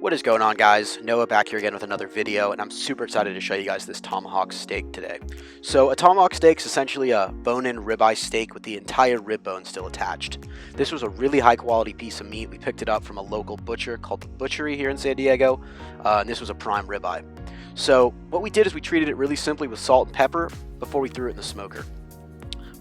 What is going on, guys? Noah back here again with another video, and I'm super excited to show you guys this tomahawk steak today. So a tomahawk steak is essentially a bone-in ribeye steak with the entire rib bone still attached. This was a really high quality piece of meat. We picked it up from a local butcher called The Butchery here in San Diego, and this was a prime ribeye. So what we did is we treated it really simply with salt and pepper before we threw it in the smoker.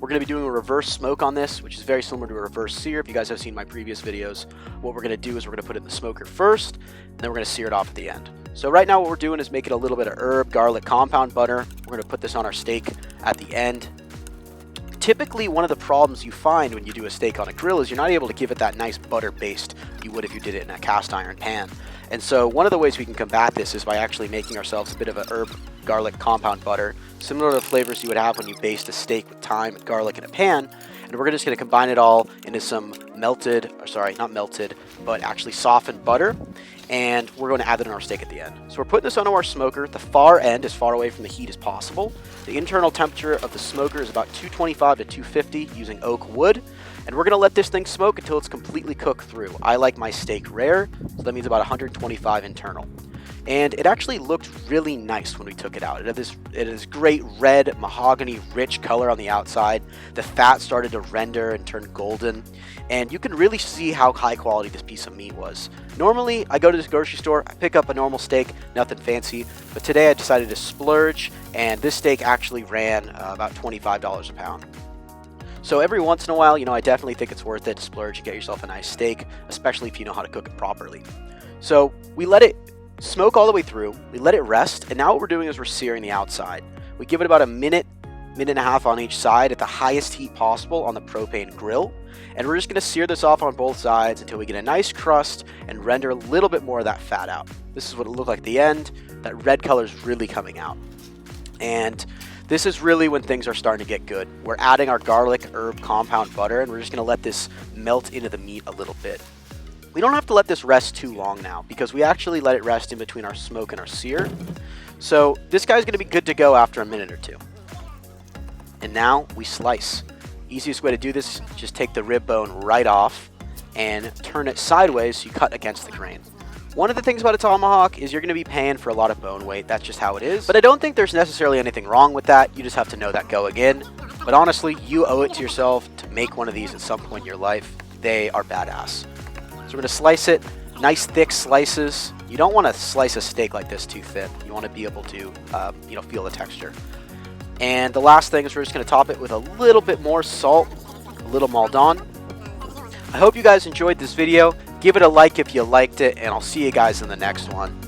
We're going to be doing a reverse smoke on this, which is very similar to a reverse sear. If you guys have seen my previous videos, what we're going to do is we're going to put it in the smoker first, and then we're going to sear it off at the end. So right now what we're doing is making a little bit of herb, garlic, compound butter. We're going to put this on our steak at the end. Typically, one of the problems you find when you do a steak on a grill is you're not able to give it that nice butter baste you would if you did it in a cast iron pan. And so one of the ways we can combat this is by actually making ourselves a bit of a herb, garlic, compound butter, similar to the flavors you would have when you baste a steak with thyme and garlic in a pan. And we're just going to combine it all into some actually softened butter. And we're going to add it on our steak at the end. So we're putting this onto our smoker, the far end, as far away from the heat as possible. The internal temperature of the smoker is about 225 to 250 using oak wood. And we're going to let this thing smoke until it's completely cooked through. I like my steak rare, so that means about 125 internal. And it actually looked really nice when we took it out. It is great red, mahogany, rich color on the outside. The fat started to render and turn golden. And you can really see how high quality this piece of meat was. Normally, I go to this grocery store, I pick up a normal steak, nothing fancy. But today I decided to splurge, and this steak actually ran about $25 a pound. So every once in a while, I definitely think it's worth it to splurge and get yourself a nice steak, especially if you know how to cook it properly. So we let it smoke all the way through, we let it rest, and now what we're doing is we're searing the outside. We give it about a minute and a half on each side at the highest heat possible on the propane grill, and we're just going to sear this off on both sides until we get a nice crust and render a little bit more of that fat out. This is what it looked like at the end. That red color is really coming out, and this is really when things are starting to get good. We're adding our garlic, herb, compound butter, and we're just going to let this melt into the meat a little bit. We don't have to let this rest too long now because we actually let it rest in between our smoke and our sear. So this guy's going to be good to go after a minute or two. And now we slice. Easiest way to do this is just take the rib bone right off and turn it sideways so you cut against the grain. One of the things about a tomahawk is you're going to be paying for a lot of bone weight. That's just how it is. But I don't think there's necessarily anything wrong with that. You just have to know that going in. But honestly, you owe it to yourself to make one of these at some point in your life. They are badass. So we're going to slice it, nice thick slices. You don't want to slice a steak like this too thin. You want to be able to, feel the texture. And the last thing is we're just going to top it with a little bit more salt, a little maldon. I hope you guys enjoyed this video. Give it a like if you liked it, and I'll see you guys in the next one.